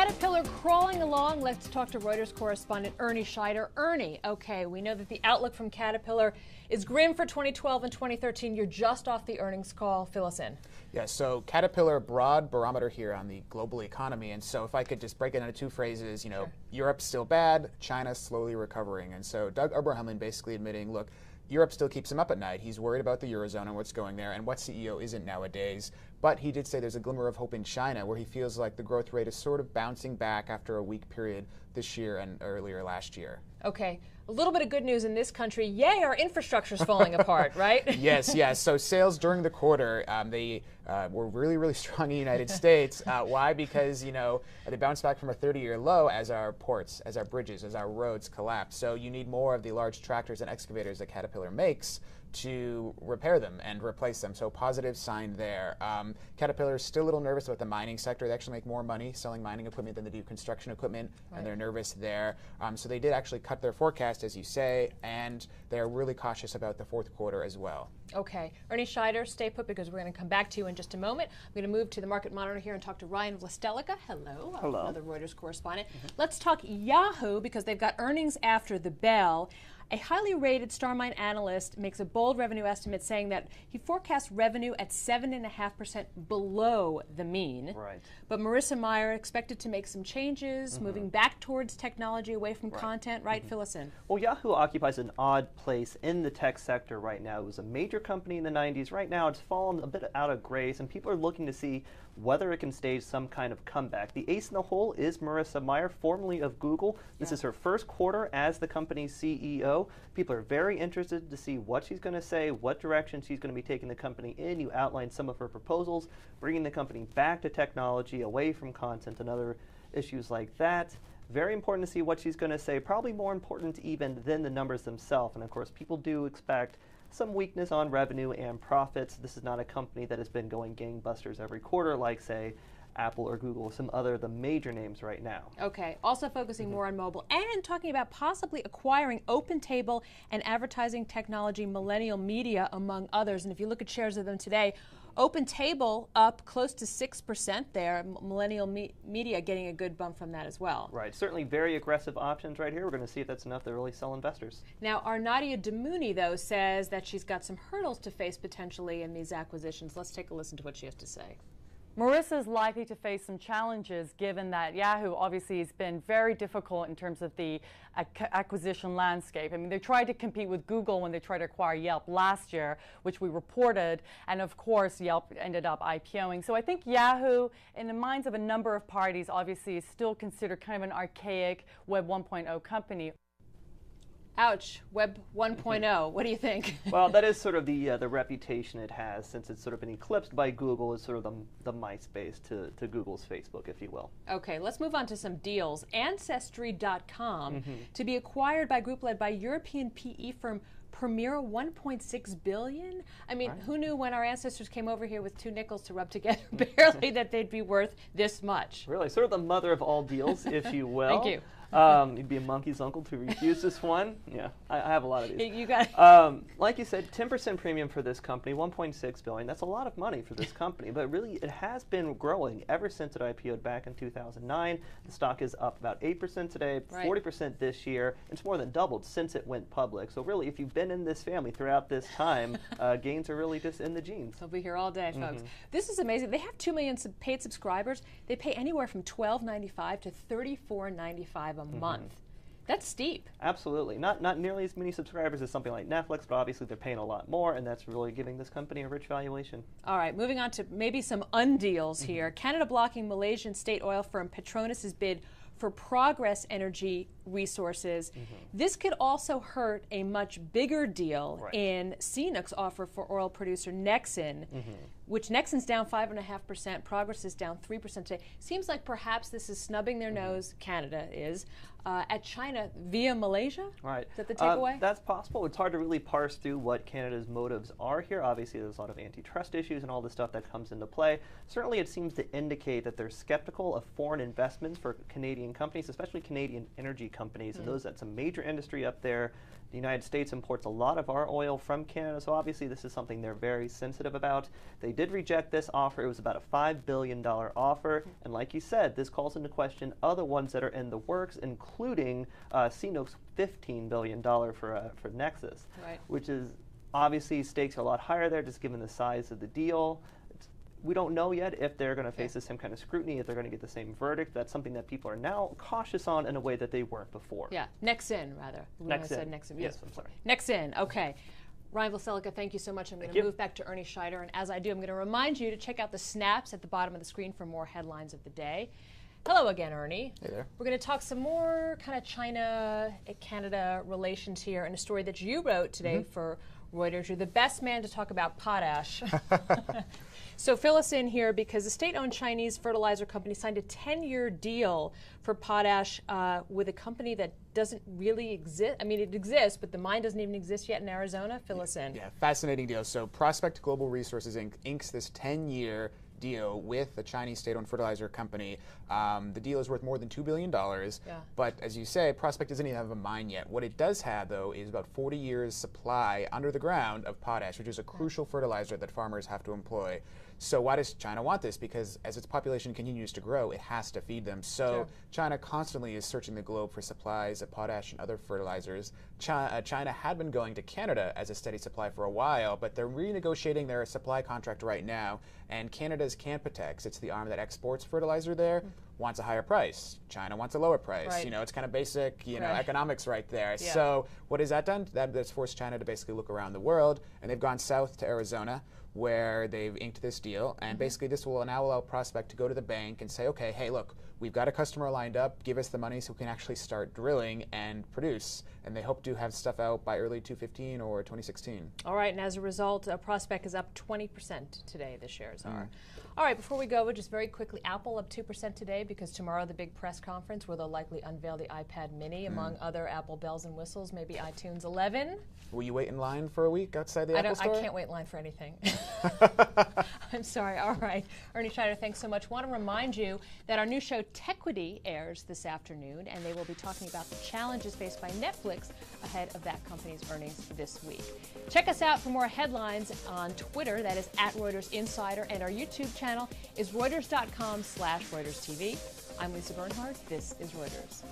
Caterpillar crawling along. Let's talk to Reuters correspondent Ernie Scheider. Ernie, okay, we know that the outlook from Caterpillar is grim for 2012 and 2013. You're just off the earnings call. Fill us in. Yeah, so Caterpillar, broad barometer here on the global economy. And so if I could just break it into two phrases, Sure. Europe's still bad, China's slowly recovering. And so Doug Oberhelman basically admitting, look, Europe still keeps him up at night. He's worried about the Eurozone and what's going there, and what CEO isn't nowadays. But he did say there's a glimmer of hope in China, where he feels like the growth rate is sort of bouncing back after a weak period this year and earlier last year. Okay, a little bit of good news in this country. Yay, our infrastructure's falling apart, right? Yes. So sales during the quarter, they were really strong in the United States. Why? Because, they bounced back from a 30-year low as our ports, as our bridges, as our roads collapsed. So you need more of the large tractors and excavators that Caterpillar makes to repair them and replace them. So positive sign there. Caterpillar is still a little nervous about the mining sector. They actually make more money selling mining equipment than they do construction equipment, right. And they're nervous there. So they did actually cut their forecast, as you say, and they're really cautious about the fourth quarter as well. Okay. Ernie Scheider, stay put because we're going to come back to you in just a moment. I'm going to move to the market monitor here and talk to Ryan Vlastelica. Hello. Hello. Another Reuters correspondent. Let's talk Yahoo because they've got earnings after the bell. A highly rated StarMine analyst makes a bold revenue estimate saying that he forecasts revenue at 7.5% below the mean. Right. But Marissa Mayer expected to make some changes, moving back towards technology away from content. Right, fill us in. Well, Yahoo occupies an odd place in the tech sector right now. It was a major company in the 90s. Right now, it's fallen a bit out of grace, and people are looking to see whether it can stage some kind of comeback. The ace in the hole is Marissa Mayer, formerly of Google. This is her first quarter as the company's CEO. People are very interested to see what she's going to say, what direction she's going to be taking the company in. You outlined some of her proposals, bringing the company back to technology, away from content and other issues like that. Very important to see what she's going to say, probably more important even than the numbers themselves. And of course, people do expect some weakness on revenue and profits. This is not a company that has been going gangbusters every quarter like, say, Apple or Google, some other the major names right now. Okay, also focusing more on mobile and talking about possibly acquiring OpenTable and advertising technology Millennial Media, among others. And if you look at shares of them today, OpenTable up close to 6% there, Millennial Media getting a good bump from that as well. Right, certainly very aggressive options right here. We're going to see if that's enough to really sell investors. Now, our Nadia Damouni, though, says that she's got some hurdles to face potentially in these acquisitions. Let's take a listen to what she has to say. Marissa is likely to face some challenges given that Yahoo obviously has been very difficult in terms of the acquisition landscape. I mean, they tried to compete with Google when they tried to acquire Yelp last year, which we reported, and of course Yelp ended up IPOing. So I think Yahoo, in the minds of a number of parties, obviously is still considered kind of an archaic Web 1.0 company. Ouch, Web 1.0. What do you think? Well, that is sort of the reputation it has, since it's sort of been eclipsed by Google. It's sort of the MySpace to Google's Facebook, if you will. Okay, let's move on to some deals. Ancestry.com to be acquired by a group led by European PE firm Premier, $1.6 billion. I mean, who knew when our ancestors came over here with 2 nickels to rub together barely that they'd be worth this much? Really, sort of the mother of all deals, if you will. Thank you. You'd be a monkey's uncle to refuse this one. Yeah, I have a lot of these. You got it. Like you said, 10% premium for this company, $1.6 billion. That's a lot of money for this company, but really it has been growing ever since it IPO'd back in 2009. The stock is up about 8% today, 40% this year. It's more than doubled since it went public. So really, if you've been in this family throughout this time, gains are really just in the genes. They'll be here all day, folks. This is amazing. They have 2 million paid subscribers. They pay anywhere from $12.95 to $34.95 a month. That's steep. Absolutely. Not nearly as many subscribers as something like Netflix, but obviously they're paying a lot more, and that's really giving this company a rich valuation. All right, moving on to maybe some undeals here. Canada blocking Malaysian state oil firm Petronas' bid for Progress Energy Resources. This could also hurt a much bigger deal in CNOOC's offer for oil producer Nexen, which Nexen's down 5.5%, Progress is down 3% today. Seems like perhaps this is snubbing their nose, Canada is, at China via Malaysia? Right. Is that the takeaway? That's possible. It's hard to really parse through what Canada's motives are here. Obviously, there's a lot of antitrust issues and all the stuff that comes into play. Certainly, it seems to indicate that they're skeptical of foreign investments for Canadian companies, especially Canadian energy companies, and that's a major industry up there. The United States imports a lot of our oil from Canada, so obviously this is something they're very sensitive about. They did reject this offer. It was about a $5 billion offer, and like you said, this calls into question other ones that are in the works, including CNOOC's $15 billion for Nexus, Right. which is obviously stakes are a lot higher there, just given the size of the deal. We don't know yet if they're going to face the same kind of scrutiny, if they're going to get the same verdict. That's something that people are now cautious on in a way that they weren't before. Yeah, Nexin, rather. Nexin. Nexin. Yes, I'm sorry. Nexin, okay. Ryan Valcelica, thank you so much. I'm going to move back to Ernie Scheider, and as I do, I'm going to remind you to check out the snaps at the bottom of the screen for more headlines of the day. Hello again, Ernie. Hey there. We're going to talk some more kind of China-Canada relations here in a story that you wrote today for Reuters. You're the best man to talk about potash. So fill us in here, because the state-owned Chinese fertilizer company signed a 10-year deal for potash with a company that doesn't really exist. I mean, it exists, but the mine doesn't even exist yet in Arizona. Fill us in. Yeah, fascinating deal. So Prospect Global Resources Inc. inks this 10-year deal with the Chinese state-owned fertilizer company. The deal is worth more than $2 billion, but as you say, Prospect doesn't even have a mine yet. What it does have, though, is about 40 years supply under the ground of potash, which is a crucial fertilizer that farmers have to employ. So why does China want this? Because as its population continues to grow, it has to feed them. So China constantly is searching the globe for supplies of potash and other fertilizers. China had been going to Canada as a steady supply for a while, but they're renegotiating their supply contract right now, and Canada's Canpotex, it's the arm that exports fertilizer there, wants a higher price. China wants a lower price. Right. You know, it's kind of basic, you know, economics right there. Yeah. So what has that done? That's forced China to basically look around the world, and they've gone south to Arizona, where they've inked this deal, and basically this will now allow Prospect to go to the bank and say, okay, hey, look, we've got a customer lined up, give us the money so we can actually start drilling and produce. And they hope to have stuff out by early 2015 or 2016. All right, and as a result, Prospect is up 20% today, the shares are. All right, before we go, just very quickly, Apple up 2% today, because tomorrow the big press conference where they'll likely unveil the iPad mini, among other Apple bells and whistles, maybe iTunes 11. Will you wait in line for a week outside the Apple store? I can't wait in line for anything. I'm sorry. All right. Ernie Scheider, thanks so much. Want to remind you that our new show, Tequity, airs this afternoon, and they will be talking about the challenges faced by Netflix ahead of that company's earnings this week. Check us out for more headlines on Twitter. That is @Reuters Insider, and our YouTube channel is Reuters.com/ReutersTV. I'm Lisa Bernhard. This is Reuters.